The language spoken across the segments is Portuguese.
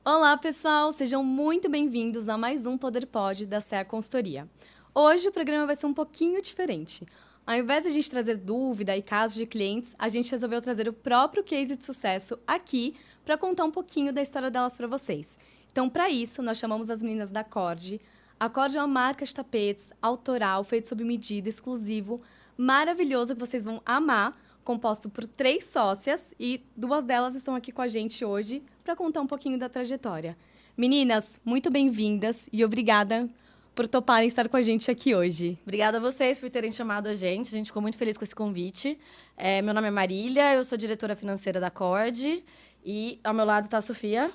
Olá, pessoal! Sejam muito bem-vindos a mais um Poder Pod da CEA Consultoria. Hoje o programa vai ser um pouquinho diferente. Ao invés de a gente trazer dúvida e casos de clientes, a gente resolveu trazer o próprio case de sucesso aqui para contar um pouquinho da história delas para vocês. Então, para isso, nós chamamos as meninas da Cord. A Cord é uma marca de tapetes autoral, feito sob medida, exclusivo, maravilhoso, que vocês vão amar, composto por 3 sócias e 2 delas estão aqui com a gente hoje para contar um pouquinho da trajetória. Meninas, muito bem-vindas e obrigada por toparem estar com a gente aqui hoje. Obrigada a vocês por terem chamado a gente ficou muito feliz com esse convite. Meu nome é Marília, eu sou diretora financeira da Cord e ao meu lado está a Sofia.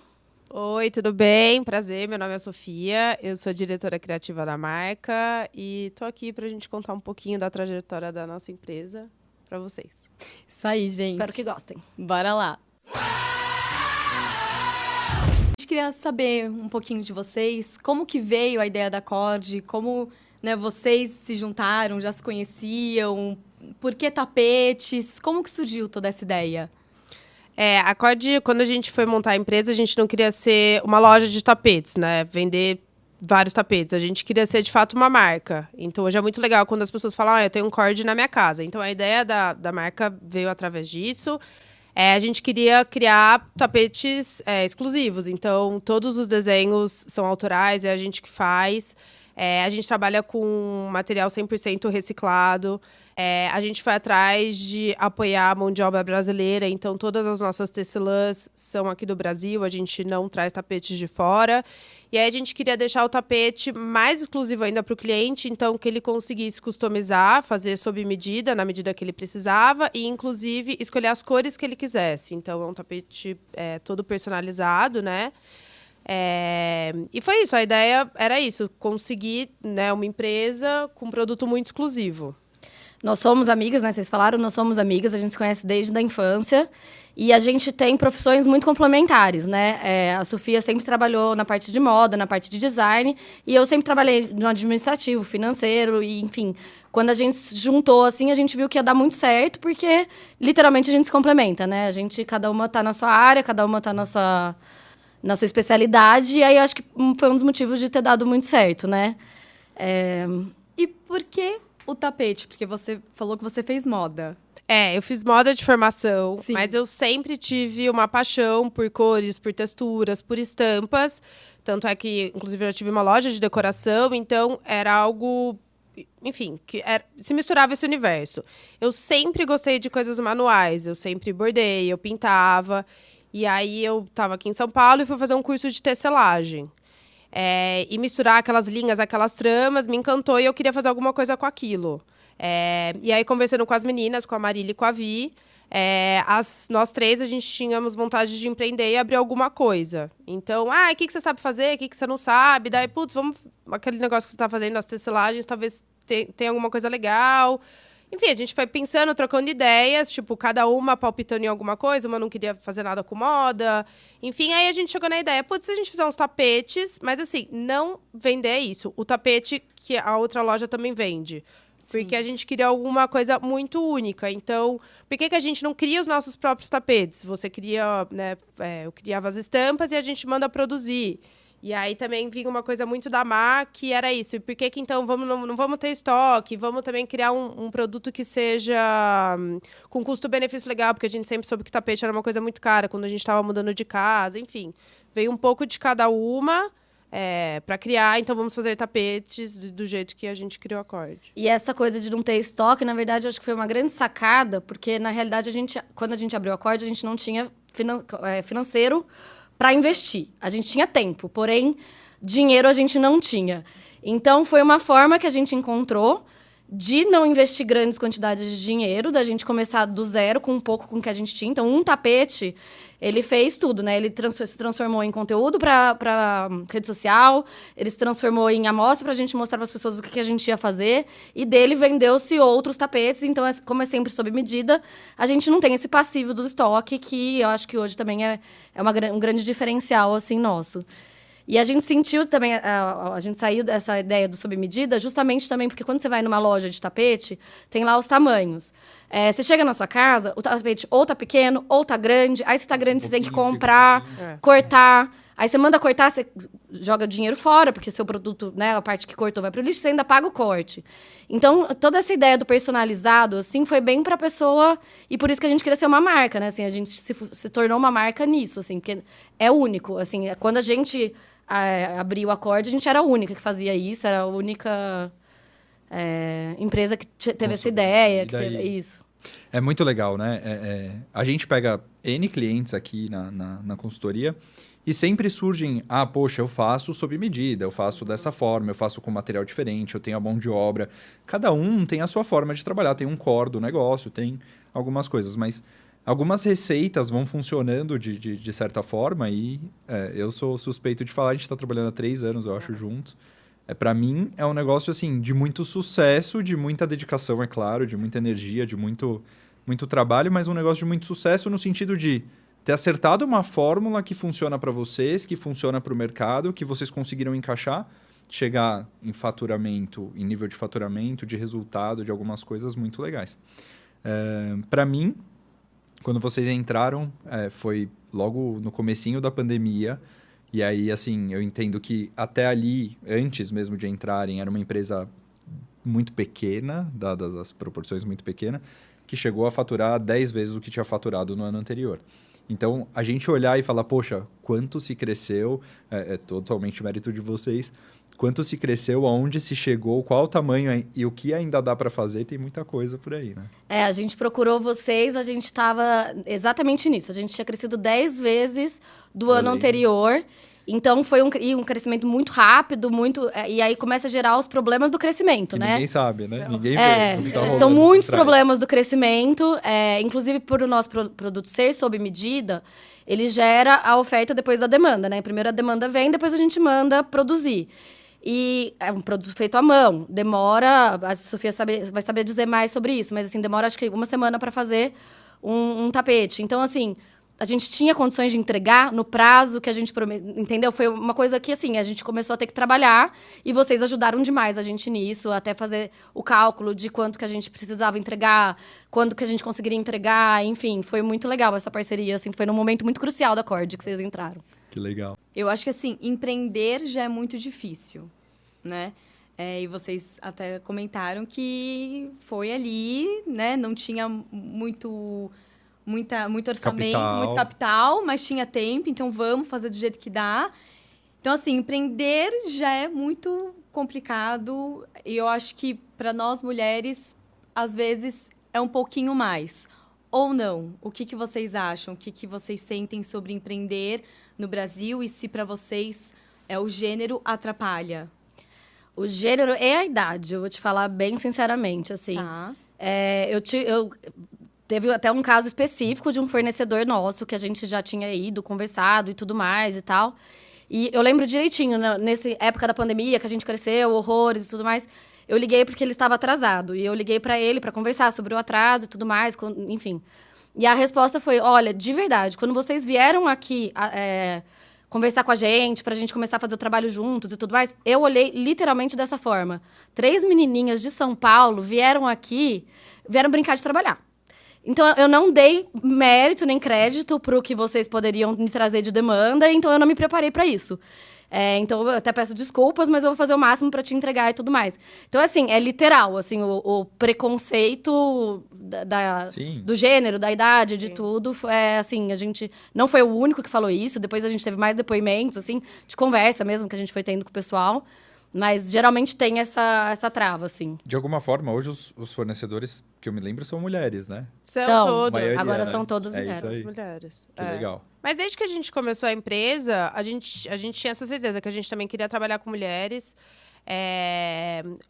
Oi, tudo bem? Prazer, meu nome é Sofia, eu sou diretora criativa da marca e estou aqui para a gente contar um pouquinho da trajetória da nossa empresa para vocês. Isso aí, gente. Espero que gostem. Bora lá. A gente queria saber um pouquinho de vocês, como que veio a ideia da Cord, como, né, vocês se juntaram, já se conheciam, por que tapetes, como que surgiu toda essa ideia? A Cord, quando a gente foi montar a empresa, a gente não queria ser uma loja de tapetes, né? Vender vários tapetes. A gente queria ser, de fato, uma marca. Então, hoje é muito legal quando as pessoas falam, eu tenho um Cord na minha casa. Então, a ideia da marca veio através disso. A gente queria criar tapetes exclusivos. Então, todos os desenhos são autorais, é a gente que faz. A gente trabalha com material 100% reciclado. A gente foi atrás de apoiar a mão de obra brasileira. Então, todas as nossas tecelãs são aqui do Brasil. A gente não traz tapetes de fora. E aí, a gente queria deixar o tapete mais exclusivo ainda para o cliente. Então, que ele conseguisse customizar, fazer sob medida, na medida que ele precisava. E, inclusive, escolher as cores que ele quisesse. Então, é um tapete todo personalizado, né? E foi isso, a ideia era isso, conseguir, né, uma empresa com um produto muito exclusivo. Nós somos amigas, né? Vocês falaram, nós somos amigas, a gente se conhece desde a infância. E a gente tem profissões muito complementares, né? A Sofia sempre trabalhou na parte de moda, na parte de design. E eu sempre trabalhei no administrativo, financeiro, e enfim. Quando a gente se juntou, assim, a gente viu que ia dar muito certo, porque literalmente a gente se complementa, né? Cada uma tá na sua área, cada uma tá na sua especialidade, e aí acho que foi um dos motivos de ter dado muito certo, né? E por que o tapete? Porque você falou que você fez moda. Eu fiz moda de formação, Sim. Mas eu sempre tive uma paixão por cores, por texturas, por estampas. Tanto é que, inclusive, eu já tive uma loja de decoração, então era algo, enfim, se misturava esse universo. Eu sempre gostei de coisas manuais, eu sempre bordei, eu pintava. E aí eu estava aqui em São Paulo e fui fazer um curso de tecelagem. E misturar aquelas linhas, aquelas tramas, me encantou e eu queria fazer alguma coisa com aquilo. E aí, conversando com as meninas, com a Marília e com a Vi, nós 3, a gente tínhamos vontade de empreender e abrir alguma coisa. Então, o que você sabe fazer? O que você não sabe? Daí, aquele negócio que você está fazendo, as tecelagens, talvez tenha alguma coisa legal. Enfim, a gente foi pensando, trocando ideias, tipo, cada uma palpitando em alguma coisa, uma não queria fazer nada com moda. Enfim, aí a gente chegou na ideia, se a gente fizer uns tapetes, mas assim, não vender isso. O tapete que a outra loja também vende. Sim. Porque a gente queria alguma coisa muito única. Então, por que a gente não cria os nossos próprios tapetes? Você cria, né, eu criava as estampas e a gente manda produzir. E aí também vinha uma coisa muito da Má, que era isso. E por que então não vamos ter estoque? Vamos também criar um produto que seja com custo-benefício legal, porque a gente sempre soube que tapete era uma coisa muito cara quando a gente estava mudando de casa, enfim. Veio um pouco de cada uma para criar, então vamos fazer tapetes do jeito que a gente criou a Cord. E essa coisa de não ter estoque, na verdade, eu acho que foi uma grande sacada, porque, na realidade, quando a gente abriu a Cord, a gente não tinha financeiro para investir. A gente tinha tempo, porém, dinheiro a gente não tinha. Então, foi uma forma que a gente encontrou de não investir grandes quantidades de dinheiro, da gente começar do zero com um pouco com o que a gente tinha. Então, um tapete, ele fez tudo, né? Ele se transformou em conteúdo para rede social, ele se transformou em amostra para a gente mostrar para as pessoas o que a gente ia fazer, e dele vendeu-se outros tapetes. Então, como é sempre sob medida, a gente não tem esse passivo do estoque, que eu acho que hoje também é um grande diferencial, assim, nosso. E a gente sentiu também, a gente saiu dessa ideia do sob medida, justamente também porque quando você vai numa loja de tapete, tem lá os tamanhos. Você chega na sua casa, o tapete ou tá pequeno ou tá grande, aí se tá grande você tem que comprar, cortar. Aí você manda cortar, você joga o dinheiro fora, porque seu produto, né, a parte que cortou vai pro lixo, você ainda paga o corte. Então, toda essa ideia do personalizado, assim, foi bem pra pessoa... E por isso que a gente queria ser uma marca, né? Assim, a gente se tornou uma marca nisso, assim, porque é único. Assim, quando a gente abriu o Acorde, a gente era a única que fazia isso, era a única empresa que teve essa ideia. Que teve isso. É muito legal, né? A gente pega N clientes aqui na consultoria e sempre surgem, poxa, eu faço sob medida, eu faço dessa forma, eu faço com material diferente, eu tenho a mão de obra. Cada um tem a sua forma de trabalhar, tem um core do negócio, tem algumas coisas, mas algumas receitas vão funcionando de certa forma e eu sou suspeito de falar, a gente está trabalhando há 3 anos, eu acho, juntos. Para mim, é um negócio assim de muito sucesso, de muita dedicação, é claro, de muita energia, de muito trabalho, mas um negócio de muito sucesso no sentido de ter acertado uma fórmula que funciona para vocês, que funciona para o mercado, que vocês conseguiram encaixar, chegar em faturamento, em nível de faturamento, de resultado, de algumas coisas muito legais. Para mim, quando vocês entraram, foi logo no comecinho da pandemia. E aí, assim, eu entendo que até ali, antes mesmo de entrarem, era uma empresa muito pequena, dadas as proporções muito pequenas, que chegou a faturar 10 vezes o que tinha faturado no ano anterior. Então, a gente olhar e falar, poxa, quanto se cresceu, é totalmente mérito de vocês, quanto se cresceu, aonde se chegou, qual o tamanho e o que ainda dá para fazer, tem muita coisa por aí, né? A gente procurou vocês, a gente estava exatamente nisso. A gente tinha crescido 10 vezes do ano anterior. Então, foi um crescimento muito rápido, e aí começa a gerar os problemas do crescimento, né? Ninguém sabe, né? Ninguém vê o que tá rolando são muitos por trás. problemas do crescimento. Inclusive, por o nosso produto ser sob medida, ele gera a oferta depois da demanda, né? Primeiro a demanda vem, depois a gente manda produzir. E é um produto feito à mão. Demora, a Sofia vai saber dizer mais sobre isso, mas assim, demora acho que 1 semana para fazer um tapete. Então, assim, a gente tinha condições de entregar no prazo que a gente prometeu, entendeu? Foi uma coisa que, assim, a gente começou a ter que trabalhar e vocês ajudaram demais a gente nisso, até fazer o cálculo de quanto que a gente precisava entregar, quando que a gente conseguiria entregar, enfim, foi muito legal essa parceria, assim, foi num momento muito crucial da Acorde que vocês entraram. Que legal. Eu acho que, assim, empreender já é muito difícil, né? E vocês até comentaram que foi ali, né? Não tinha muito orçamento, muito capital, mas tinha tempo, então vamos fazer do jeito que dá. Então, assim, empreender já é muito complicado e eu acho que para nós mulheres, às vezes, é um pouquinho mais. Ou não? O que vocês acham? O que vocês sentem sobre empreender no Brasil e se para vocês o gênero atrapalha? O gênero e a idade, eu vou te falar bem sinceramente, assim. Tá. Teve até um caso específico de um fornecedor nosso que a gente já tinha ido, conversado e tudo mais e tal. E eu lembro direitinho, nessa época da pandemia, que a gente cresceu, horrores e tudo mais, eu liguei porque ele estava atrasado. E eu liguei para ele para conversar sobre o atraso e tudo mais, enfim. E a resposta foi, olha, de verdade, quando vocês vieram aqui conversar com a gente, pra gente começar a fazer o trabalho juntos e tudo mais, eu olhei literalmente dessa forma. 3 menininhas de São Paulo vieram brincar de trabalhar. Então, eu não dei mérito nem crédito pro que vocês poderiam me trazer de demanda, então eu não me preparei para isso. Então, eu até peço desculpas, mas eu vou fazer o máximo para te entregar e tudo mais. Então, assim, é literal, assim, o preconceito do gênero, da idade, de tudo. Assim, a gente não foi o único que falou isso. Depois a gente teve mais depoimentos, assim, de conversa mesmo, que a gente foi tendo com o pessoal. Mas, geralmente, tem essa trava, assim. De alguma forma, hoje, os fornecedores, que eu me lembro, são mulheres, né? São todos. Maioria, agora né? são todas Isso mulheres. aí. Mulheres. Que legal. Mas desde que a gente começou a empresa, a gente tinha essa certeza que a gente também queria trabalhar com mulheres.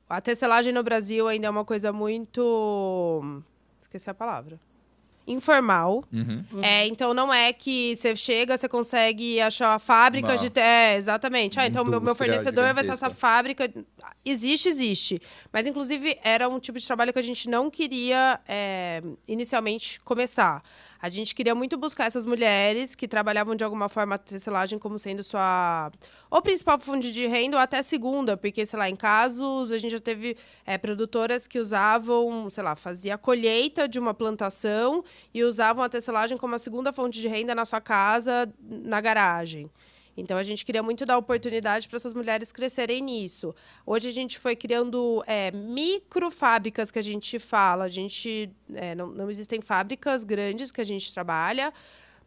A tecelagem no Brasil ainda é uma coisa muito... Esqueci a palavra. Informal. Uhum. Então, não é que você chega, você consegue achar a fábrica de... exatamente. Então, meu fornecedor vai ser essa fábrica. Existe. Mas, inclusive, era um tipo de trabalho que a gente não queria inicialmente começar. A gente queria muito buscar essas mulheres que trabalhavam de alguma forma a tecelagem como sendo sua ou principal fonte de renda ou até segunda, porque, sei lá, em casos a gente já teve produtoras que usavam, sei lá, fazia a colheita de uma plantação e usavam a tecelagem como a segunda fonte de renda na sua casa, na garagem. Então, a gente queria muito dar oportunidade para essas mulheres crescerem nisso. Hoje, a gente foi criando microfábricas, que a gente fala. Não existem fábricas grandes que a gente trabalha,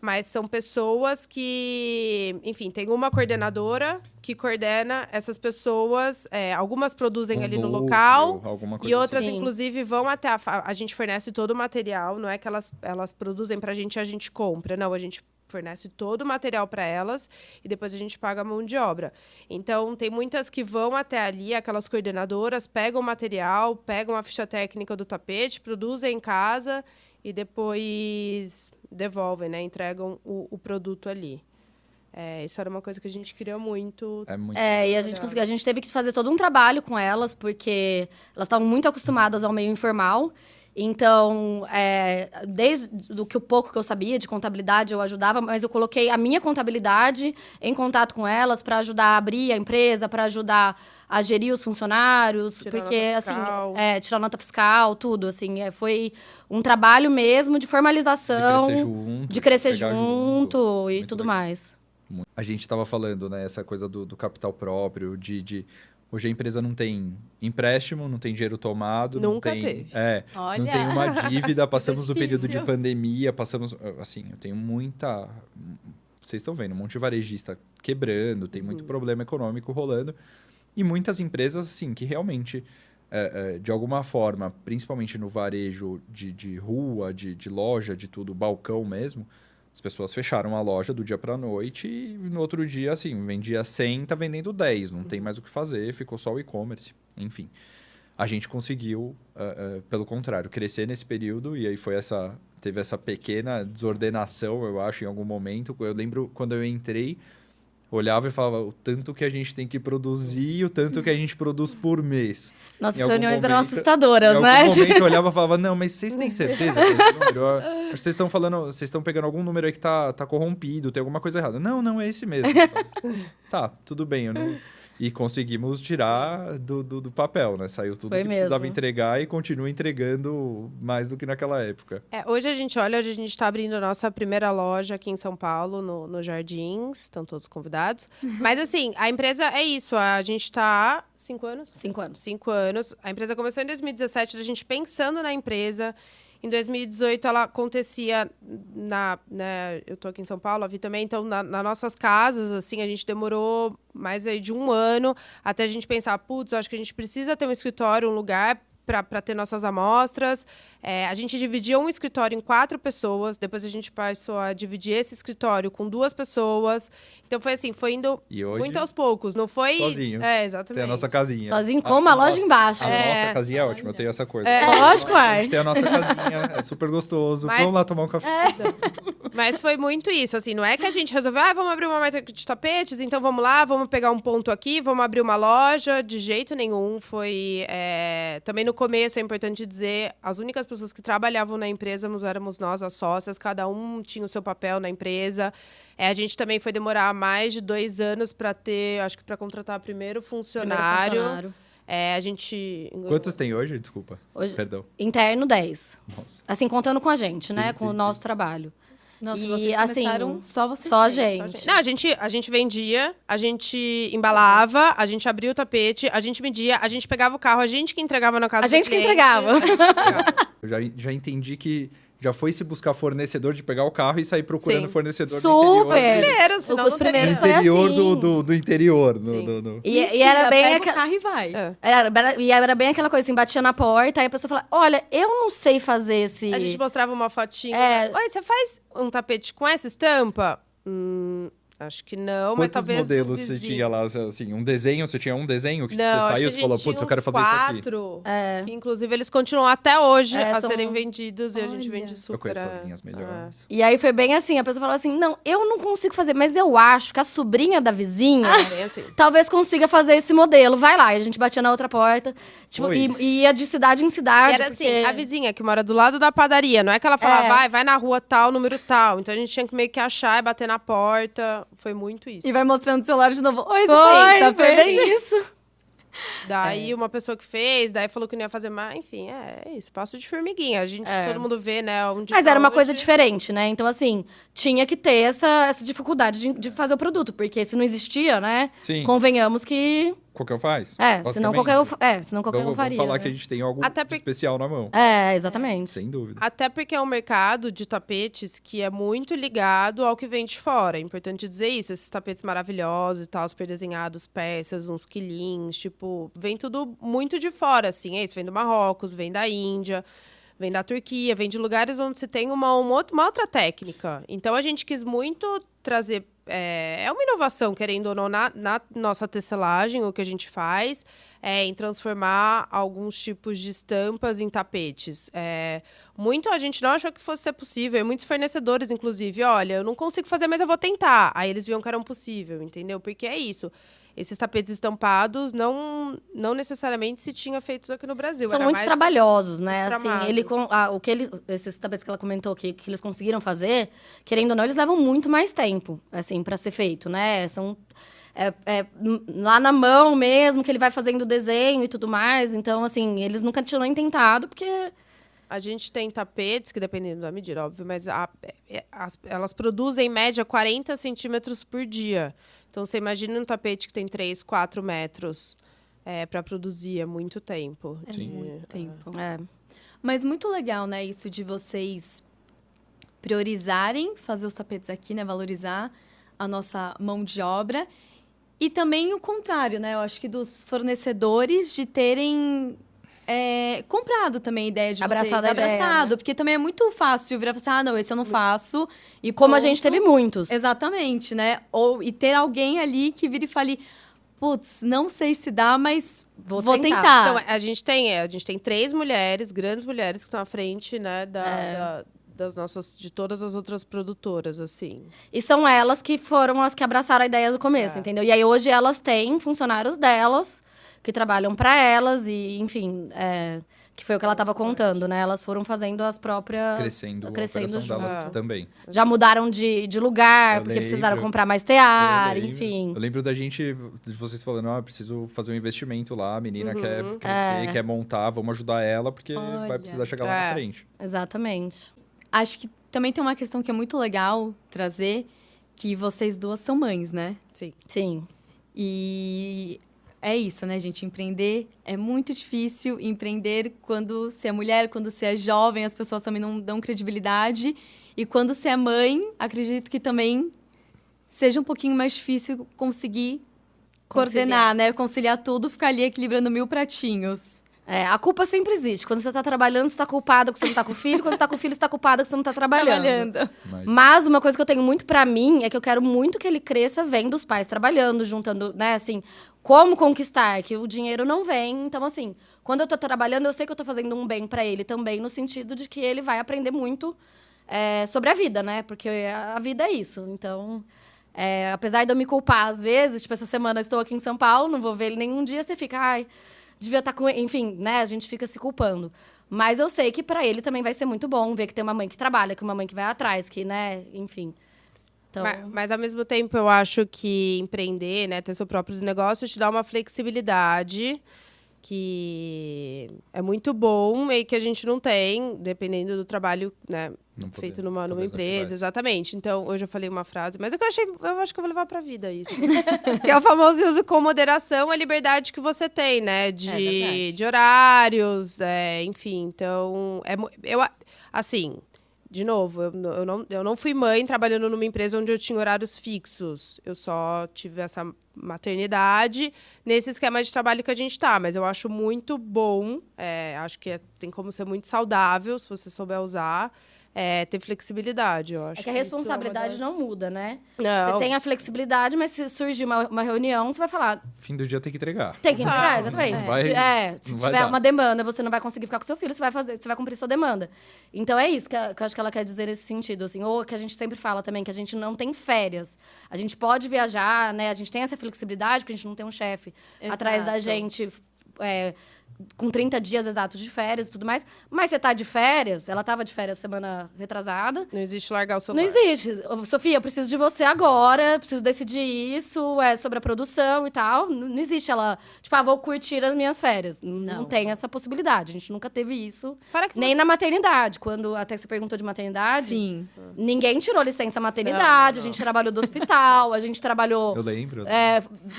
mas são pessoas que, enfim, tem uma coordenadora que coordena essas pessoas. Algumas produzem ali no local e outras, assim. inclusive, vão até a gente fornece todo o material. Não é que elas produzem para a gente compra. Não, a gente fornece todo o material para elas e depois a gente paga a mão de obra. Então, tem muitas que vão até ali, aquelas coordenadoras, pegam o material, pegam a ficha técnica do tapete, produzem em casa e depois devolvem, né? Entregam o produto ali. Isso era uma coisa que a gente queria muito. E a gente teve que fazer todo um trabalho com elas, porque elas estavam muito acostumadas ao meio informal. Então, desde o pouco que eu sabia de contabilidade, eu ajudava, mas eu coloquei a minha contabilidade em contato com elas para ajudar a abrir a empresa, para ajudar a gerir os funcionários, Tirar porque nota assim, fiscal. tirar nota fiscal, tudo, assim, foi um trabalho mesmo de formalização, de crescer junto e Muito tudo legal. mais. A gente estava falando, né, essa coisa do capital próprio, hoje a empresa não tem empréstimo, não tem dinheiro tomado. Nunca não tem, teve. Olha. Não tem uma dívida, passamos o período de difícil. pandemia, assim, eu tenho muita... Vocês estão vendo, um monte de varejista quebrando, tem muito problema econômico rolando. E muitas empresas, assim, que realmente, de alguma forma, principalmente no varejo de rua, de loja, de tudo, balcão mesmo, as pessoas fecharam a loja do dia para a noite e no outro dia, assim, vendia 100, tá vendendo 10, não tem mais o que fazer, ficou só o e-commerce, enfim. A gente conseguiu, pelo contrário, crescer nesse período e aí teve essa pequena desordenação, eu acho, em algum momento. Eu lembro quando eu entrei, olhava e falava o tanto que a gente tem que produzir e o tanto que a gente produz por mês. Nossas Em algum reuniões eram momento- assustadoras, Em né? algum momento eu olhava e falava, não, mas vocês têm certeza que esse número? Acho que vocês estão falando, vocês estão pegando algum número aí que tá corrompido, tem alguma coisa errada. Não, é esse mesmo. Tá, tudo bem, eu não... E conseguimos tirar do papel, né? Saiu tudo Foi que precisava mesmo. entregar e continua entregando mais do que naquela época. Hoje a gente está abrindo a nossa primeira loja aqui em São Paulo, no Jardins. Estão todos convidados. Mas, assim, a empresa é isso. A gente está... 5 anos? 5 anos. 5 anos. A empresa começou em 2017, a gente pensando na empresa. Em 2018, ela acontecia eu tô aqui em São Paulo, a Vi também, então, nas nossas casas, assim, a gente demorou mais aí de 1 ano até a gente pensar, putz, eu acho que a gente precisa ter um escritório, um lugar para ter nossas amostras. A gente dividia um escritório em 4 pessoas, depois a gente passou a dividir esse escritório com 2 pessoas. Então, foi assim, foi indo E hoje, muito aos poucos, não foi... sozinho. Exatamente. tem a nossa casinha. Sozinho com uma loja embaixo. A nossa casinha é ótima, eu tenho essa coisa. Lógico, A é. gente tem a nossa casinha, é super gostoso. Mas- Vamos lá tomar um café. Mas foi muito isso, assim, não é que a gente resolveu, vamos abrir uma marca de tapetes, então vamos lá, vamos pegar um ponto aqui, vamos abrir uma loja, de jeito nenhum. Foi, também no começo, é importante dizer, as únicas pessoas que trabalhavam na empresa éramos nós, as sócias, cada um tinha o seu papel na empresa. A gente também foi demorar mais de 2 anos para contratar o primeiro funcionário. A gente... Quantos tem hoje? Desculpa. Hoje- Perdão. Interno, 10. Nossa. Assim, contando com a gente, né? Sim, Com o sim, nosso trabalho. Nossa, E, vocês assim, começaram só vocês só a três. gente. Não, a gente vendia, a gente embalava, a gente abria o tapete, a gente media, a gente pegava o carro, a gente que entregava na casa A do gente que cliente. entregava. Eu já entendi que já foi se buscar fornecedor de pegar o carro e sair procurando Sim. fornecedor Super! Primeiro, senão Os não teria. primeiros no foi interior assim. do interior. Sim. E Mentira, era bem pega aquela... o carro e vai. Era bem aquela coisa assim, batia na porta, aí a pessoa falava, olha, eu não sei fazer esse... A gente mostrava uma fotinha. É. Oi, você faz um tapete com essa estampa? Acho que não, mas Quantos talvez modelos o você vizinho. tinha lá? Assim, um desenho? Você tinha um desenho que Não, você acho saiu que e a você falou, gente putz, eu tinha quero uns fazer isso aqui. 4. Que, inclusive, eles continuam até hoje a são- serem vendidos e a gente Olha. vende super. Eu conheço as linhas melhores. E aí foi bem assim, a pessoa falava assim, não, eu não consigo fazer, mas eu acho que a sobrinha da vizinha Bem assim. talvez consiga fazer esse modelo, vai lá. E a gente batia na outra porta, tipo, Oi. e ia de cidade em E cidade. era porque... assim, a vizinha que mora do lado da padaria, não é que ela fala, vai na rua tal, número tal. Então a gente tinha que meio que achar e bater na porta. Foi muito isso. E vai mostrando o celular de novo. Oi, você Foi, fez, tá foi bem isso. Daí uma pessoa que fez, daí falou que não ia fazer mais, enfim, é isso, passo de formiguinha. A gente, todo mundo vê, né, onde Mas tá era uma hoje. coisa diferente, né? Então, assim, tinha que ter essa dificuldade de fazer o produto. Porque se não existia, né? Sim. Convenhamos que... Qualquer um faz. Senão qualquer um faria. Vamos falar né? que a gente tem algo Até de por- especial na mão. Exatamente. Sem dúvida. Até porque é um mercado de tapetes que é muito ligado ao que vem de fora. É importante dizer isso. Esses tapetes maravilhosos e tal, super desenhados, peças, uns quilinhos, tipo... Vem tudo muito de fora, assim. É isso, vem do Marrocos, vem da Índia, vem da Turquia, vem de lugares onde se tem uma outra técnica. Então, a gente quis muito trazer... É uma inovação, querendo ou não, na nossa tecelagem, o que a gente faz é em transformar alguns tipos de estampas em tapetes. Muito a gente não achou que fosse ser possível, e muitos fornecedores, inclusive, olha, eu não consigo fazer, mas eu vou tentar. Aí eles viam que era possível, entendeu? Porque é isso. Esses tapetes estampados não necessariamente se tinha feitos aqui no Brasil. São era muito mais trabalhosos, né? os Assim, tramados. esses tapetes que ela comentou que eles conseguiram fazer, querendo ou não, eles levam muito mais tempo, assim, para ser feito, né? São lá na mão mesmo, que ele vai fazendo o desenho e tudo mais. Então, assim, eles nunca tinham nem tentado, porque... A gente tem tapetes, que dependendo da medida, óbvio, mas elas produzem, em média, 40 centímetros por dia. Então, você imagina um tapete que tem 3, 4 metros para produzir, é muito tempo. É muito tempo. É. Mas muito legal, né, isso de vocês priorizarem fazer os tapetes aqui, né, valorizar a nossa mão de obra. E também o contrário, né, eu acho que dos fornecedores de terem comprado também a ideia de Abraçado vocês. a ideia, Abraçado, né? porque também é muito fácil virar e falar assim, não, esse eu não faço. E Como a pronto. gente teve muitos. Exatamente, né? E ter alguém ali que vire e fale, putz, não sei se dá, mas Vou vou tentar." tentar. Então, a gente tem 3 mulheres, grandes mulheres, que estão à frente, né, de todas as outras produtoras, assim. E são elas que foram as que abraçaram a ideia do começo, entendeu? E aí, hoje, elas têm funcionários delas, que trabalham para elas, e, enfim, que foi o que ela estava contando, né? Elas foram fazendo as próprias... Crescendo a operação junto. delas também. Já mudaram de lugar, Eu porque lembro. precisaram comprar mais tear, Eu lembro. enfim. Eu lembro de vocês falando, preciso fazer um investimento lá, a menina quer crescer, quer montar, vamos ajudar ela, porque vai Olha. precisar chegar lá na frente. Exatamente. Acho que também tem uma questão que é muito legal trazer, que vocês duas são mães, né? Sim. Sim. E é isso, né, gente? Empreender é muito difícil. Empreender quando se é mulher, quando se é jovem, as pessoas também não dão credibilidade. E quando se é mãe, acredito que também seja um pouquinho mais difícil conseguir coordenar, né? Conciliar tudo, ficar ali equilibrando 1000 pratinhos. A culpa sempre existe. Quando você tá trabalhando, você tá culpada porque você não tá com o filho. Quando você tá com o filho, você tá culpada porque você não tá trabalhando. Mas uma coisa que eu tenho muito pra mim é que eu quero muito que ele cresça vendo os pais trabalhando, juntando, né, assim, como conquistar, que o dinheiro não vem. Então, assim, quando eu tô trabalhando, eu sei que eu tô fazendo um bem pra ele também, no sentido de que ele vai aprender muito sobre a vida, né? Porque a vida é isso. Então, apesar de eu me culpar às vezes, tipo, essa semana eu estou aqui em São Paulo, não vou ver ele nenhum dia, você fica, ai, devia estar com... Enfim, né? A gente fica se culpando. Mas eu sei que pra ele também vai ser muito bom ver que tem uma mãe que trabalha, que uma mãe que vai atrás, que, né? Enfim. Então... Mas, ao mesmo tempo, eu acho que empreender, né, ter seu próprio negócio, te dá uma flexibilidade que é muito bom e que a gente não tem, dependendo do trabalho, né, feito numa empresa. Exatamente. Então, hoje eu falei uma frase, mas eu acho que eu vou levar pra vida isso. Que é o famoso uso com moderação, a liberdade que você tem, né? De horários, enfim. Então, assim... De novo, eu não fui mãe trabalhando numa empresa onde eu tinha horários fixos. Eu só tive essa maternidade nesse esquema de trabalho que a gente tá. Mas eu acho muito bom, acho que tem como ser muito saudável, se você souber usar, ter flexibilidade, eu acho. É que a responsabilidade não muda, né? Não. Você tem a flexibilidade, mas se surgir uma reunião, você vai falar... Fim do dia tem que entregar. Tem que entregar, exatamente. Se tiver uma demanda, você não vai conseguir ficar com seu filho, você vai cumprir sua demanda. Então, é isso que eu acho que ela quer dizer nesse sentido, assim. Ou que a gente sempre fala também, que a gente não tem férias. A gente pode viajar, né? A gente tem essa flexibilidade, porque a gente não tem um chefe atrás da gente... com 30 dias exatos de férias e tudo mais. Mas você tá de férias, ela tava de férias semana retrasada. Não existe largar o celular. Não existe. Sofia, eu preciso de você agora, preciso decidir isso, é sobre a produção e tal. Não existe ela, tipo, vou curtir as minhas férias. Não tem essa possibilidade. A gente nunca teve isso. Fora que Nem na maternidade. Quando até você perguntou de maternidade, Sim. ninguém tirou licença maternidade, a gente trabalhou do hospital, a gente trabalhou. Eu lembro.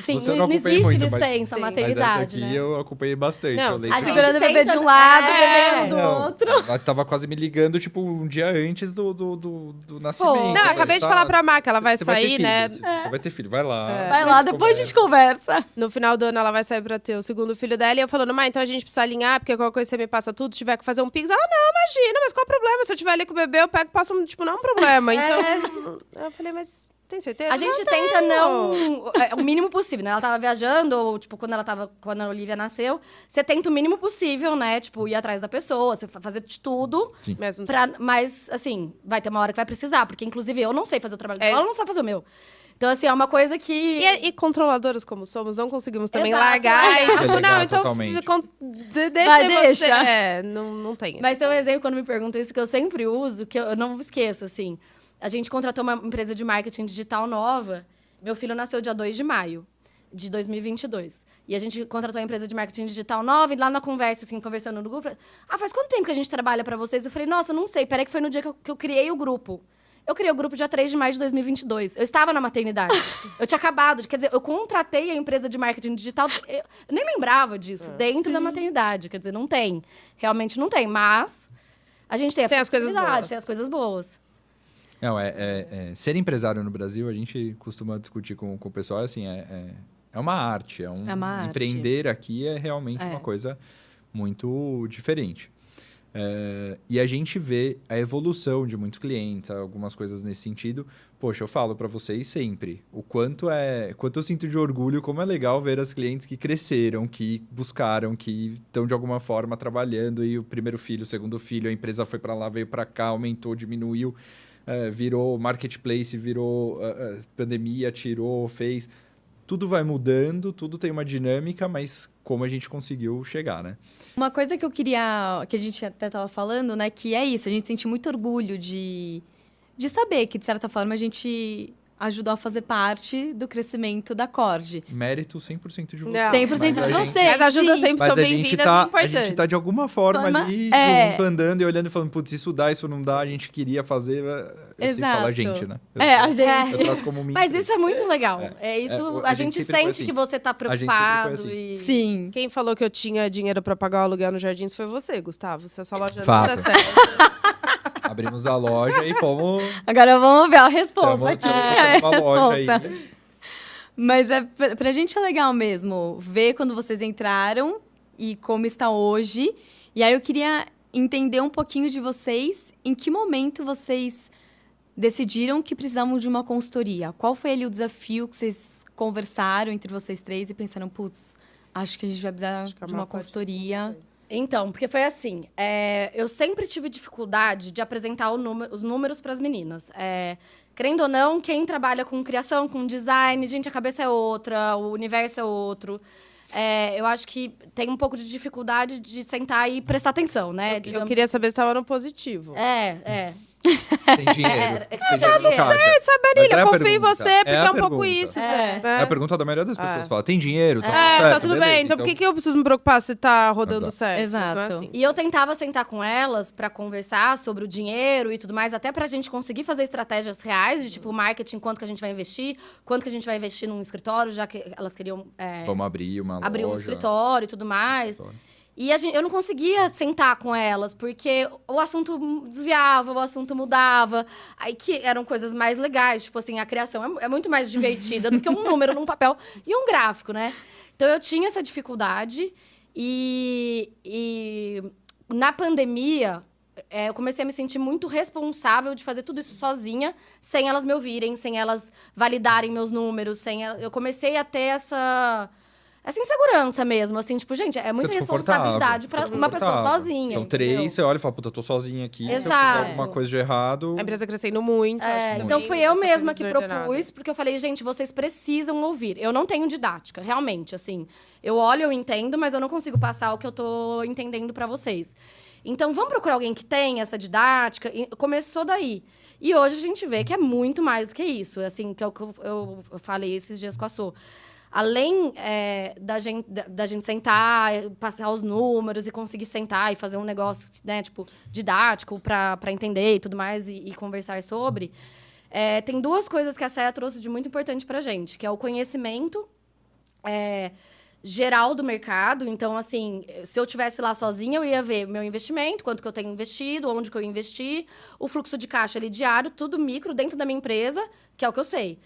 Sim, Você eu não acompanhei existe muito, licença Sim. Mas maternidade, essa aqui né? eu acompanhei bastante. Não, eu lembro. a gente Segurando o bebê de um tenta- lado, É. desenhando do Não, outro. ela tava quase me ligando, tipo, um dia antes do nascimento. Não, Não, eu acabei de Tá- falar pra Má que ela vai Você vai ter sair, filho, né? Você vai ter filho, vai lá. Vai lá, depois a gente conversa. No final do ano, ela vai sair pra ter o segundo filho dela. E eu falando, então a gente precisa alinhar, porque qualquer coisa você me passa tudo. Se tiver que fazer um Pix, ela, não, imagina, mas qual o problema? Se eu tiver ali com o bebê, eu pego e passo, tipo, não é um problema. Então, eu falei, mas tem certeza? A gente Não tenta tenho. não. O mínimo possível, né? Ela tava viajando, ou, tipo, quando a Olivia nasceu, você tenta o mínimo possível, né? Tipo, ir atrás da pessoa, você fazer de tudo. Mas não Mas, assim, vai ter uma hora que vai precisar, porque, inclusive, eu não sei fazer o trabalho dela, É. ela não sabe fazer o meu. Então, assim, é uma coisa que. E controladoras como somos, não conseguimos também Exato. largar e, tipo, Delegar não, então totalmente. deixa Vai, aí você. deixa. Não tem. Mas tem um exemplo, quando me perguntam isso, que eu sempre uso, que eu não esqueço, assim. A gente contratou uma empresa de marketing digital nova. Meu filho nasceu dia 2 de maio de 2022. E a gente contratou uma empresa de marketing digital nova. E lá na conversa, assim, conversando no grupo... faz quanto tempo que a gente trabalha pra vocês? Eu falei, nossa, não sei. Peraí que foi no dia que eu criei o grupo. Eu criei o grupo dia 3 de maio de 2022. Eu estava na maternidade. Eu tinha acabado. Quer dizer, eu contratei a empresa de marketing digital. Eu nem lembrava disso. Dentro da maternidade. Quer dizer, não tem. Realmente não tem. Mas a gente tem a Tem as coisas flexibilidade, boas. tem as coisas boas. Não, ser empresário no Brasil, a gente costuma discutir com o pessoal, assim, é uma arte. É uma arte. Empreender aqui é realmente uma coisa muito diferente. E a gente vê a evolução de muitos clientes, algumas coisas nesse sentido. Poxa, eu falo para vocês sempre o quanto eu sinto de orgulho, como é legal ver as clientes que cresceram, que buscaram, que estão de alguma forma trabalhando, e o primeiro filho, o segundo filho, a empresa foi para lá, veio para cá, aumentou, diminuiu, virou marketplace, virou pandemia, tirou, fez. Tudo vai mudando, tudo tem uma dinâmica, mas como a gente conseguiu chegar, né? Uma coisa que eu queria, que a gente até estava falando, né, que é isso, a gente sente muito orgulho de saber que, de certa forma, a gente ajudou a fazer parte do crescimento da Cord. Mérito 100% de você. Não. 100% Mas de a gente- você. Mas ajuda sim. sempre, Mas são a gente, bem-vindas e a importantes. gente tá de alguma forma Forma- ali, é. junto, andando e olhando e falando, putz, isso dá, isso não dá, a gente queria fazer. Eu sempre falo a gente, né? A gente. Eu trato como Mas isso é muito legal. A gente sempre foi sente assim. que você tá sempre foi preocupado assim. e... Sim. Quem falou que eu tinha dinheiro pra pagar o aluguel no Jardins foi você, Gustavo. Se essa loja Fato. não der certo. Abrimos a loja e fomos. Agora vamos ver a resposta aqui. Estamos uma loja resposta. aí. Mas pra gente é legal mesmo ver quando vocês entraram e como está hoje. E aí eu queria entender um pouquinho de vocês, em que momento vocês decidiram que precisavam de uma consultoria? Qual foi ali o desafio que vocês conversaram entre vocês três e pensaram, putz, acho que a gente vai precisar que a de uma Má pode consultoria? Então, porque foi assim, eu sempre tive dificuldade de apresentar os números para as meninas. Querendo ou não, quem trabalha com criação, com design, gente, a cabeça é outra, o universo é outro. Eu acho que tem um pouco de dificuldade de sentar e prestar atenção, né? Eu queria saber se estava no positivo. Você tem dinheiro. Você tem dinheiro no caixa. Sabe, Mas Marília, é a confio em pergunta. você, porque É a é um pouco pergunta. isso. É. né? É a pergunta da maioria das pessoas. Fala, tem dinheiro? Tá Tá tudo beleza, bem. Então, por que eu preciso me preocupar se tá rodando Exato. certo? Exato. Mas não é assim. E eu tentava sentar com elas pra conversar sobre o dinheiro e tudo mais, até pra gente conseguir fazer estratégias reais, de tipo marketing, quanto que a gente vai investir, quanto que a gente vai investir num escritório, já que elas queriam Vamos abrir uma abrir um loja. escritório e tudo mais. E eu não conseguia sentar com elas, porque o assunto desviava, o assunto mudava. Aí que eram coisas mais legais, tipo assim, a criação é muito mais divertida do que um número num papel e um gráfico, né? Então eu tinha essa dificuldade e na pandemia eu comecei a me sentir muito responsável de fazer tudo isso sozinha, sem elas me ouvirem, sem elas validarem meus números, eu comecei a ter essa essa insegurança mesmo, assim, tipo, gente, é muita Fica desconfortável, responsabilidade pra fica uma pessoa desconfortável. sozinha. São entendeu? 3, você olha e fala, puta, eu tô sozinha aqui. Se eu Exato. fizer alguma coisa de errado... A empresa crescendo muito. acho que Então também fui eu essa mesma coisa que desordenada. propus, porque eu falei, gente, vocês precisam ouvir. Eu não tenho didática, realmente, assim. Eu olho, eu entendo, mas eu não consigo passar o que eu tô entendendo pra vocês. Então, vamos procurar alguém que tem essa didática. E começou daí. E hoje a gente vê que é muito mais do que isso. Assim, que é o que eu falei esses dias com a Sô. Além da gente sentar, passar os números e conseguir sentar e fazer um negócio, né, tipo, didático para entender e tudo mais e conversar sobre, tem 2 coisas que a CEA trouxe de muito importante pra gente, que é o conhecimento geral do mercado. Então, assim, se eu tivesse lá sozinha, eu ia ver meu investimento, quanto que eu tenho investido, onde que eu investi, o fluxo de caixa ali diário, tudo micro dentro da minha empresa, que é o que eu sei.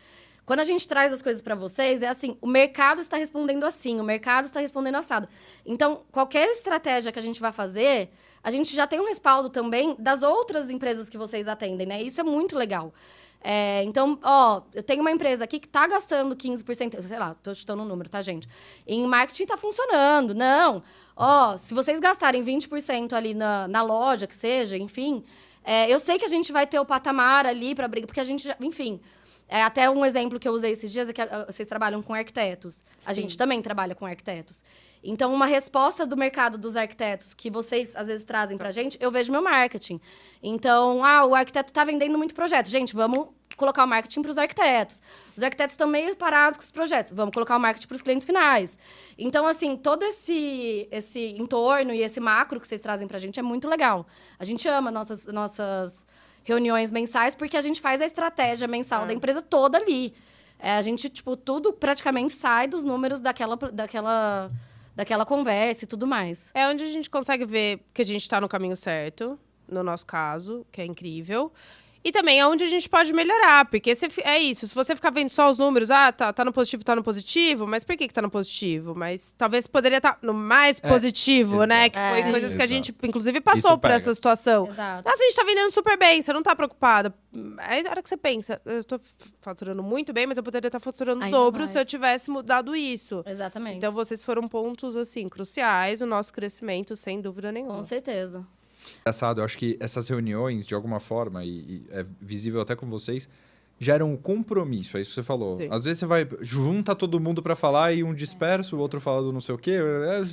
Quando a gente traz as coisas para vocês, é assim, o mercado está respondendo assim, o mercado está respondendo assado. Então, qualquer estratégia que a gente vai fazer, a gente já tem um respaldo também das outras empresas que vocês atendem, né? Isso é muito legal. Então, eu tenho uma empresa aqui que está gastando 15%, sei lá, tô chutando um número, tá, gente? Em marketing tá funcionando. Não. Se vocês gastarem 20% ali na loja, que seja, enfim, eu sei que a gente vai ter o patamar ali para briga, porque a gente, enfim... até um exemplo que eu usei esses dias é que vocês trabalham com arquitetos. A gente também trabalha com arquitetos. Então, uma resposta do mercado dos arquitetos que vocês, às vezes, trazem pra gente, eu vejo meu marketing. Então, o arquiteto tá vendendo muito projeto. Gente, vamos colocar o marketing para os arquitetos. Os arquitetos estão meio parados com os projetos. Vamos colocar o marketing para os clientes finais. Então, assim, todo esse entorno e esse macro que vocês trazem pra gente é muito legal. A gente ama nossas reuniões mensais, porque a gente faz a estratégia mensal da empresa toda ali. A gente, tipo, tudo praticamente sai dos números daquela conversa e tudo mais. É onde a gente consegue ver que a gente tá no caminho certo, no nosso caso, que é incrível. E também é onde a gente pode melhorar, porque é isso, se você ficar vendo só os números, tá no positivo, mas por que tá no positivo? Mas talvez poderia estar no mais positivo, né? Que foi coisas que a gente, inclusive, passou por essa situação. Exato. Nossa, a gente tá vendendo super bem, você não tá preocupada. Aí a hora que você pensa, eu tô faturando muito bem, mas eu poderia estar faturando o dobro se eu tivesse mudado isso. Exatamente. Então, vocês foram pontos, assim, cruciais no nosso crescimento, sem dúvida nenhuma. Com certeza. Engraçado, eu acho que essas reuniões, de alguma forma, e é visível até com vocês, geram um compromisso, é isso que você falou. Sim. Às vezes você junta todo mundo pra falar e um disperso, o outro fala do não sei o quê.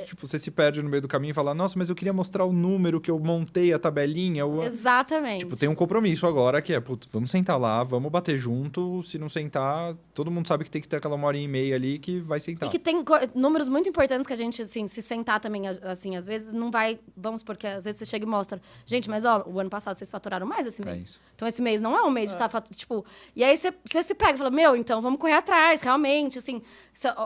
Tipo, você se perde no meio do caminho e fala, nossa, mas eu queria mostrar o número que eu montei, a tabelinha. Exatamente. Tipo, tem um compromisso agora que é, putz, vamos sentar lá, vamos bater junto. Se não sentar, todo mundo sabe que tem que ter aquela 1h30 ali que vai sentar. E que tem números muito importantes que a gente, assim, se sentar também, assim, às vezes não vai... Vamos supor que às vezes você chega e mostra. Gente, mas o ano passado vocês faturaram mais esse mês. Isso. Então esse mês não é um mês de estar tipo... E aí você se pega e fala, então vamos correr atrás, realmente, assim.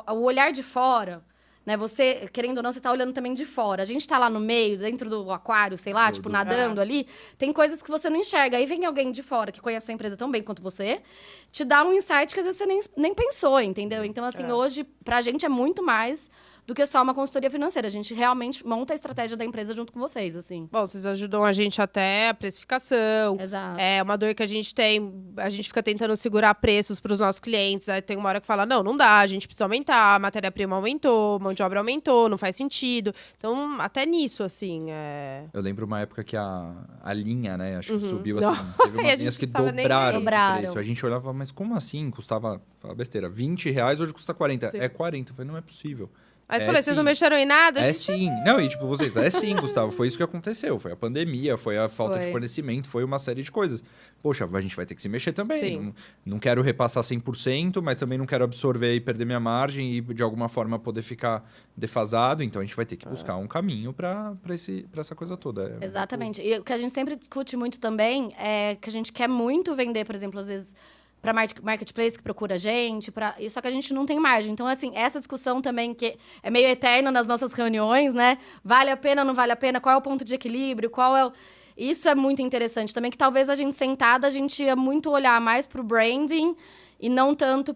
O olhar de fora, né? Você, querendo ou não, você tá olhando também de fora. A gente tá lá no meio, dentro do aquário, sei lá, tipo, nadando ali. Tem coisas que você não enxerga. Aí vem alguém de fora que conhece a sua empresa tão bem quanto você, te dá um insight que às vezes você nem pensou, entendeu? Então, assim, hoje, pra gente é muito mais do que só uma consultoria financeira. A gente realmente monta a estratégia da empresa junto com vocês, assim. Bom, vocês ajudam a gente até a precificação. Exato. É uma dor que a gente tem. A gente fica tentando segurar preços para os nossos clientes. Aí tem uma hora que fala, não dá, a gente precisa aumentar, a matéria-prima aumentou, mão de obra aumentou, não faz sentido. Então, até nisso, assim, Eu lembro uma época que a linha, né, acho que subiu assim. Teve E a umas gente linhas que tava nem dobraram aí. o preço. A gente olhava, mas como assim? Custava, fala besteira, R$20, hoje custa 40. Sim. É 40. Eu falei, não é possível. Aí você falou, vocês não sim. mexeram em nada? É sim. Não, e tipo, vocês, é sim, Gustavo. Foi isso que aconteceu. Foi a pandemia, foi a falta de Foi. fornecimento, foi uma série de coisas. Poxa, a gente vai ter que se mexer também. Sim. Não quero repassar 100%, mas também não quero absorver e perder minha margem e, de alguma forma, poder ficar defasado. Então, a gente vai ter que buscar um caminho pra essa coisa toda. Exatamente. E o que a gente sempre discute muito também é que a gente quer muito vender, por exemplo, às vezes, para marketplace que procura a gente, só que a gente não tem margem. Então, assim, essa discussão também que é meio eterna nas nossas reuniões, né? Vale a pena, não vale a pena? Qual é o ponto de equilíbrio? Isso é muito interessante também, que talvez a gente sentada, a gente ia muito olhar mais pro branding e não tanto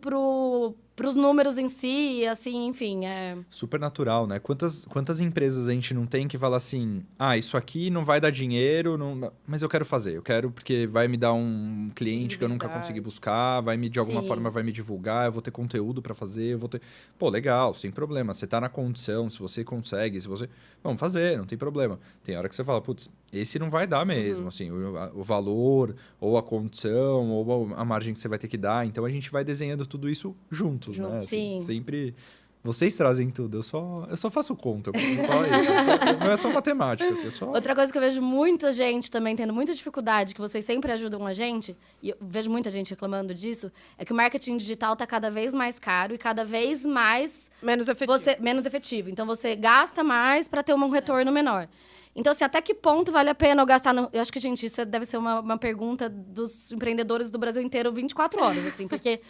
pros números em si, assim, enfim, Super natural, né? Quantas empresas a gente não tem que fala assim, isso aqui não vai dar dinheiro, mas eu quero fazer. Eu quero porque vai me dar um cliente que eu nunca consegui buscar, de alguma Sim. forma vai me divulgar, eu vou ter conteúdo para fazer, eu vou ter... Pô, legal, sem problema. Você tá na condição, se você consegue, se você... Vamos fazer, não tem problema. Tem hora que você fala, putz, esse não vai dar mesmo, assim, o valor, ou a condição, ou a margem que você vai ter que dar. Então, a gente vai desenhando tudo isso juntos, né? Assim, Sim. sempre... Vocês trazem tudo, eu só faço conta. Eu falo isso, não é só matemática, assim, é só... Outra coisa que eu vejo muita gente também tendo muita dificuldade, que vocês sempre ajudam a gente, e eu vejo muita gente reclamando disso, é que o marketing digital tá cada vez mais caro e cada vez mais... Menos efetivo. Menos efetivo. Então, você gasta mais para ter um retorno menor. Então, assim, até que ponto vale a pena eu gastar... Eu acho que, gente, isso deve ser uma pergunta dos empreendedores do Brasil inteiro 24 horas, assim, porque...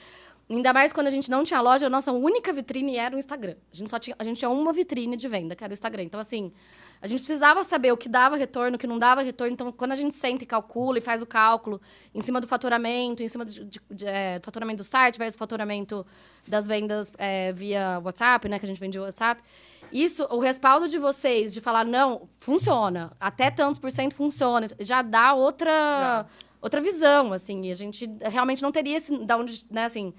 Ainda mais quando a gente não tinha loja, a nossa única vitrine era o Instagram. A gente tinha uma vitrine de venda, que era o Instagram. Então, assim, a gente precisava saber o que dava retorno, o que não dava retorno. Então, quando a gente senta e calcula e faz o cálculo em cima do faturamento, em cima do faturamento do site versus faturamento das vendas via WhatsApp, né? Que a gente vende WhatsApp. Isso, o respaldo de vocês, de falar, não, funciona. Até tantos por cento funciona. Já dá outra visão, assim. E a gente realmente não teria esse... Da onde, né, assim...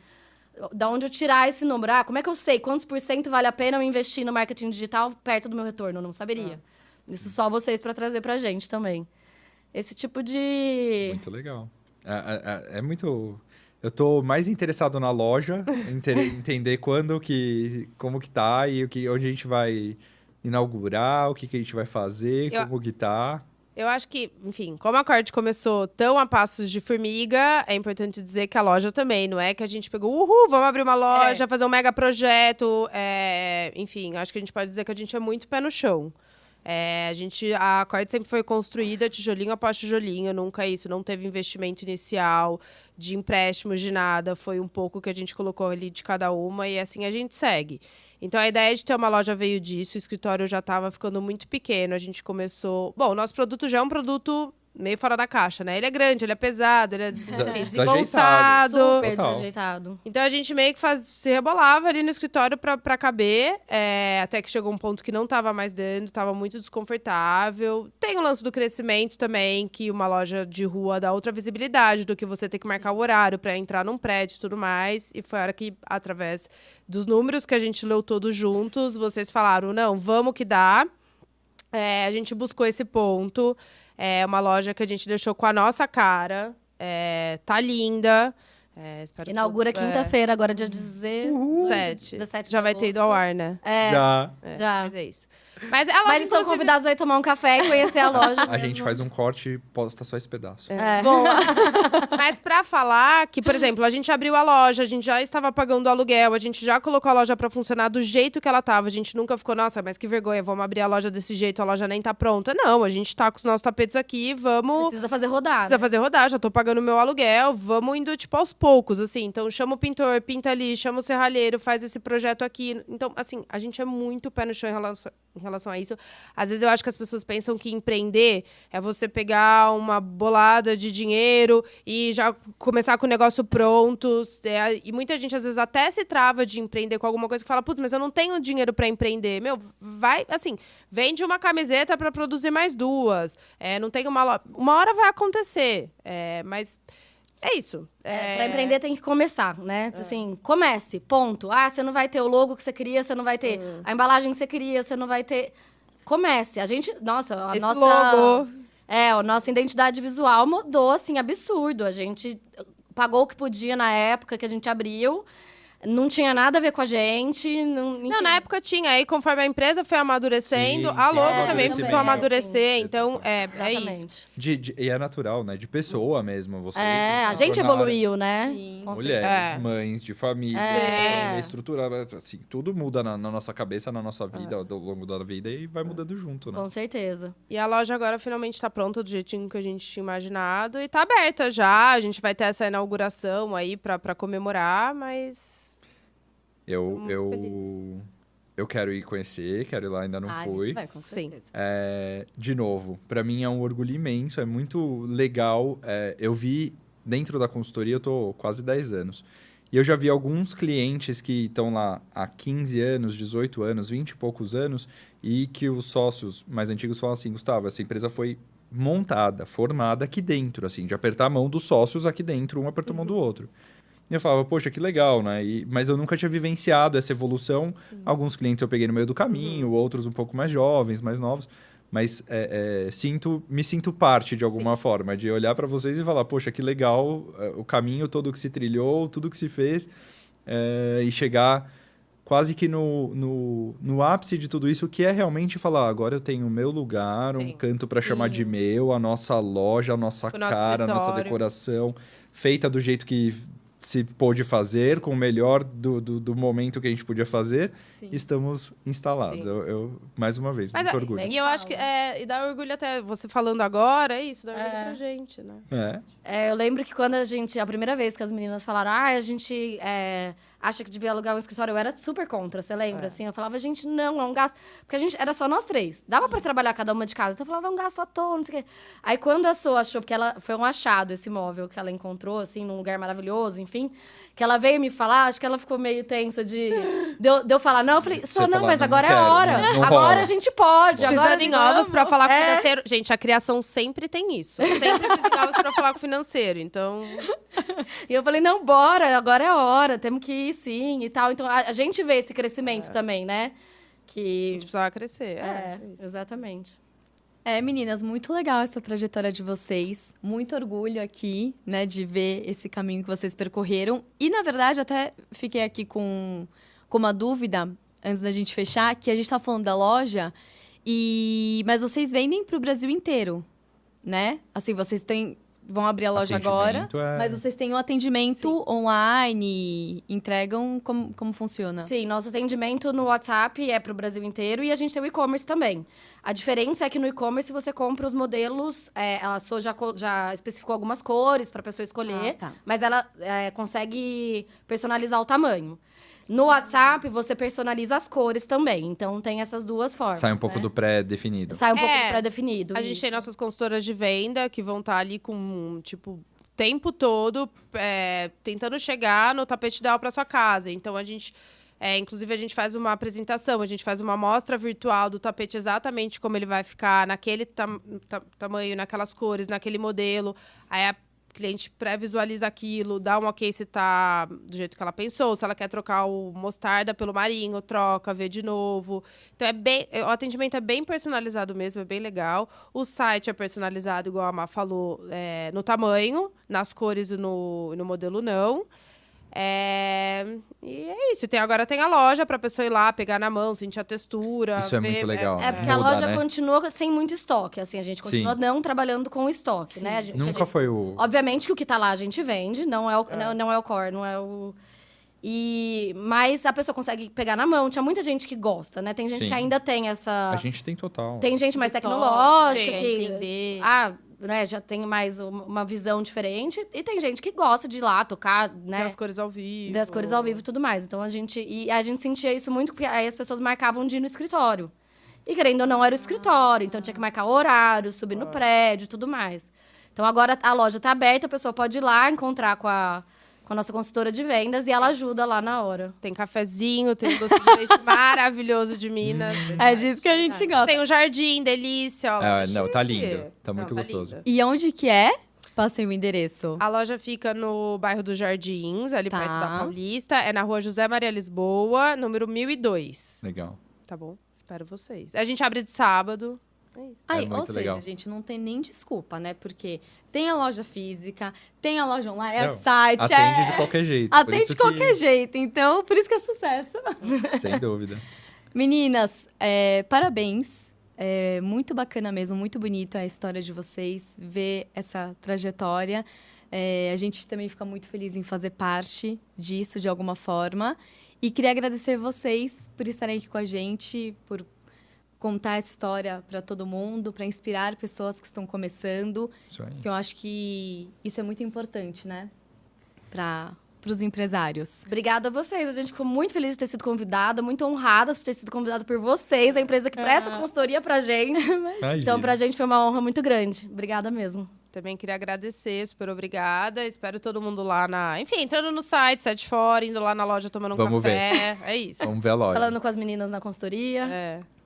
Da onde eu tirar esse número? Como é que eu sei quantos por cento vale a pena eu investir no marketing digital perto do meu retorno? Eu não saberia. Isso só vocês para trazer pra gente também. Esse tipo de... Muito legal. É muito... Eu tô mais interessado na loja, entender como que tá e onde a gente vai inaugurar, o que a gente vai fazer, como que tá... Eu acho que, enfim, como a Cord começou tão a passos de formiga, é importante dizer que a loja também, não é que a gente pegou, vamos abrir uma loja, fazer um mega projeto. Enfim, acho que a gente pode dizer que a gente é muito pé no chão. A Cord sempre foi construída tijolinho após tijolinho, nunca isso, não teve investimento inicial, de empréstimos, de nada. Foi um pouco que a gente colocou ali de cada uma e assim a gente segue. Então, a ideia de ter uma loja veio disso. O escritório já estava ficando muito pequeno. A gente começou... Bom, o nosso produto já é um produto meio fora da caixa, né? Ele é grande, ele é pesado, ele é desembolsado. Super Total. desajeitado. Então, a gente meio que se rebolava ali no escritório pra caber. Até que chegou um ponto que não estava mais dando, estava muito desconfortável. Tem o lance do crescimento também, que uma loja de rua dá outra visibilidade do que você ter que marcar o horário para entrar num prédio e tudo mais. E foi a hora que, através dos números que a gente leu todos juntos, vocês falaram, não, vamos que dá. A gente buscou esse ponto. É uma loja que a gente deixou com a nossa cara. Tá linda. Espero Inaugura todos, quinta-feira, agora dia 17. 17 Já vai ter ido ao ar, né? Já. Mas é isso. Mas a loja, Mas estão convidados a ir tomar um café e conhecer a loja. A gente faz um corte e posta só esse pedaço. Bom, mas pra falar que, por exemplo, a gente abriu a loja, a gente já estava pagando o aluguel, a gente já colocou a loja pra funcionar do jeito que ela tava. A gente nunca ficou, nossa, mas que vergonha, vamos abrir a loja desse jeito, a loja nem tá pronta. Não, a gente tá com os nossos tapetes aqui, vamos... Precisa fazer rodar. Precisa fazer rodar, já tô pagando o meu aluguel, vamos indo, tipo, aos poucos, assim. Então, chama o pintor, pinta ali, chama o serralheiro, faz esse projeto aqui. Então, assim, a gente é muito pé no chão em relação a isso. Às vezes eu acho que as pessoas pensam que empreender é você pegar uma bolada de dinheiro e já começar com o negócio pronto. E muita gente, às vezes, até se trava de empreender com alguma coisa que fala, putz, mas eu não tenho dinheiro para empreender. Meu, vai, assim, vende uma camiseta para produzir mais duas. Não tem uma hora vai acontecer. Mas... É isso. Pra empreender tem que começar, né? Assim, comece, ponto. Você não vai ter o logo que você queria, você não vai ter a embalagem que você queria, você não vai ter... Comece. A gente... Nossa, a nossa... logo. A nossa identidade visual mudou, assim, absurdo. A gente pagou o que podia na época que a gente abriu. Não tinha nada a ver com a gente. Não, na época tinha. Aí, conforme a empresa foi amadurecendo, Sim, a logo tem também precisou amadurecer. Então, é isso. E é natural, né? De pessoa mesmo. Você a gente evoluiu, né? Sim. Mulheres, mães de família, estrutura, assim, tudo muda na nossa cabeça, na nossa vida, ao longo da vida, e vai mudando junto, né? Com certeza. E a loja agora finalmente tá pronta do jeitinho que a gente tinha imaginado. E tá aberta já. A gente vai ter essa inauguração aí pra comemorar, mas... Eu quero ir conhecer, quero ir lá, ainda não fui. A gente vai, com certeza. De novo, para mim é um orgulho imenso, é muito legal. Eu vi dentro da consultoria, eu tô quase 10 anos. E eu já vi alguns clientes que estão lá há 15 anos, 18 anos, 20 e poucos anos, e que os sócios mais antigos falam assim, Gustavo, essa empresa foi montada, formada aqui dentro, assim, de apertar a mão dos sócios aqui dentro, um apertou a mão do outro. E eu falava, poxa, que legal, né? Mas eu nunca tinha vivenciado essa evolução. Alguns clientes eu peguei no meio do caminho, outros um pouco mais jovens, mais novos. Mas me sinto parte de alguma forma, de olhar para vocês e falar, poxa, que legal o caminho todo que se trilhou, tudo que se fez, e chegar quase que no ápice de tudo isso, que é realmente falar, agora eu tenho o meu lugar, um canto para chamar de meu, a nossa loja, a nossa cara, a nossa decoração, feita do jeito que se pôde fazer, com o melhor do momento que a gente podia fazer, estamos instalados. Eu, mais uma vez, muito orgulho. E eu acho que e dá orgulho até, você falando agora, é isso, dá orgulho pra gente, né? Eu lembro que quando a primeira vez que as meninas falaram, a gente acha que devia alugar um escritório, eu era super contra, você lembra? Assim, eu falava, gente, não, é um gasto. Porque a gente era só nós 3. Dava pra trabalhar cada uma de casa. Então eu falava, é um gasto à toa, não sei o quê. Aí quando a Sô achou, porque ela foi um achado esse móvel que ela encontrou, assim, num lugar maravilhoso, enfim, que ela veio me falar, acho que ela ficou meio tensa de eu falar, não, eu falei, Sô, não, mas agora é a hora. Agora a gente pode. Pisando em ovos pra falar com o financeiro. Gente, a criação sempre tem isso. Eu sempre fiz em ovos pra falar com o financeiro, então... E eu falei, não, bora, agora é a hora, temos que ir sim e tal. Então, a gente vê esse crescimento também, né? A gente precisava crescer. Exatamente. Meninas, muito legal essa trajetória de vocês. Muito orgulho aqui, né, de ver esse caminho que vocês percorreram. E, na verdade, até fiquei aqui com uma dúvida, antes da gente fechar, que a gente tá falando da loja, mas vocês vendem para o Brasil inteiro, né? Assim, vocês vão abrir a loja agora, mas vocês têm um atendimento online, entregam, como funciona? Sim, nosso atendimento no WhatsApp é para o Brasil inteiro e a gente tem o e-commerce também. A diferença é que no e-commerce você compra os modelos, a Sô já especificou algumas cores para a pessoa escolher, mas ela consegue personalizar o tamanho. No WhatsApp, você personaliza as cores também. Então, tem essas duas formas. Sai um pouco do pré-definido. Sai um pouco do pré-definido. A gente tem nossas consultoras de venda que vão estar ali com, tipo, o tempo todo tentando chegar no tapete ideal para sua casa. Então, a gente... inclusive, a gente faz uma apresentação, a gente faz uma amostra virtual do tapete exatamente como ele vai ficar, naquele tamanho, naquelas cores, naquele modelo. Aí a cliente pré-visualiza aquilo, dá um ok se tá do jeito que ela pensou, se ela quer trocar o mostarda pelo marinho, troca, vê de novo. Então, o atendimento é bem personalizado mesmo, é bem legal. O site é personalizado, igual a Má falou, no tamanho, nas cores e no modelo não. E é isso. Agora tem a loja pra pessoa ir lá, pegar na mão, sentir a textura. Isso é muito legal. Porque a loja continua sem muito estoque. Assim, a gente continua não trabalhando com estoque, né? Nunca foi o... Obviamente que o que tá lá a gente vende, não é o core, não é o... Mas a pessoa consegue pegar na mão. Tinha muita gente que gosta, né? Tem gente que ainda tem essa... A gente tem total. Tem gente mais tecnológica que... entender. Né, já tem mais uma visão diferente. E tem gente que gosta de ir lá tocar, né? Ver as cores ao vivo. Ver as cores ao vivo e tudo mais. Então, a gente sentia isso muito, porque aí as pessoas marcavam de ir no escritório. E, querendo ou não, era o escritório. Então, tinha que marcar o horário, subir no prédio e tudo mais. Então, agora a loja tá aberta, a pessoa pode ir lá encontrar com a nossa consultora de vendas e ela ajuda lá na hora. Tem cafezinho, tem um doce de leite maravilhoso de Minas. É disso que a gente gosta. Tem um jardim, delícia. Ó, não, tá lindo. Tá muito gostoso. Lindo. E onde que é? Passei o endereço. A loja fica no bairro dos Jardins, ali perto da Paulista. É na rua José Maria Lisboa, número 1002. Legal. Tá bom? Espero vocês. A gente abre de sábado. É isso. Ou seja, a gente não tem nem desculpa, né? Porque tem a loja física, tem a loja online, site. Atende de qualquer jeito. Atende de qualquer jeito. Então, por isso que é sucesso. Sem dúvida. Meninas, parabéns. Muito bacana mesmo, muito bonita a história de vocês, ver essa trajetória. A gente também fica muito feliz em fazer parte disso, de alguma forma. E queria agradecer vocês por estarem aqui com a gente, por contar essa história para todo mundo, para inspirar pessoas que estão começando. Isso aí. Que eu acho que isso é muito importante, né? Para os empresários. Obrigada a vocês. A gente ficou muito feliz de ter sido convidada, muito honradas por ter sido convidada por vocês, a empresa que presta consultoria pra gente. Então, pra gente foi uma honra muito grande. Obrigada mesmo. Também queria agradecer, super obrigada. Espero todo mundo lá Enfim, entrando no site, sai de fora, indo lá na loja tomando um Vamos café. É isso. Vamos ver a loja. Falando com as meninas na consultoria.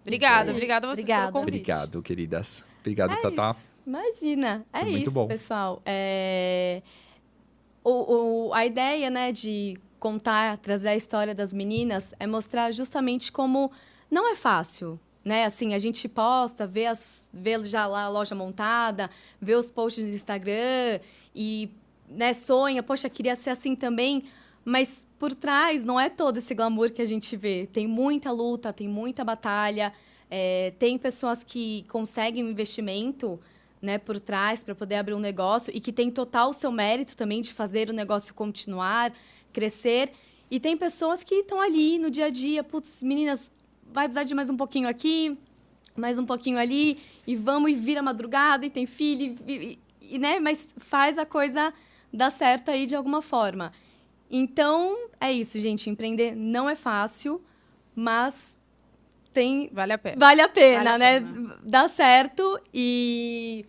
Obrigada a vocês Obrigada. pelo convite. Obrigado, queridas. Obrigado, Tatá. Imagina. É Foi muito isso, bom. pessoal. A ideia, né, de contar, trazer a história das meninas é mostrar justamente como não é fácil, né? Assim, a gente posta, vê já lá a loja montada, vê os posts no Instagram e, né, sonha, poxa, queria ser assim também, mas por trás não é todo esse glamour que a gente vê. Tem muita luta, tem muita batalha, tem pessoas que conseguem um investimento, né, por trás para poder abrir um negócio e que tem total o seu mérito também de fazer o negócio continuar, crescer. E tem pessoas que estão ali no dia a dia, putz, meninas, vai precisar de mais um pouquinho aqui, mais um pouquinho ali, e vamos e vira madrugada, e tem filho, né? Mas faz a coisa dar certo aí de alguma forma. Então, é isso, gente. Empreender não é fácil, mas Vale a pena. Vale a pena, Vale a né? pena. Dá certo e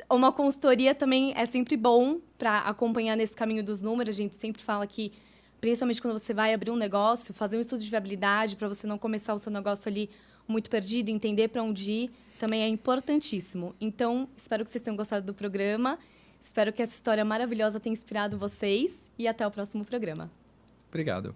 uma consultoria também é sempre bom para acompanhar nesse caminho dos números. A gente sempre fala que, principalmente quando você vai abrir um negócio, fazer um estudo de viabilidade para você não começar o seu negócio ali muito perdido, entender para onde ir, também é importantíssimo. Então, espero que vocês tenham gostado do programa. Espero que essa história maravilhosa tenha inspirado vocês e até o próximo programa. Obrigado.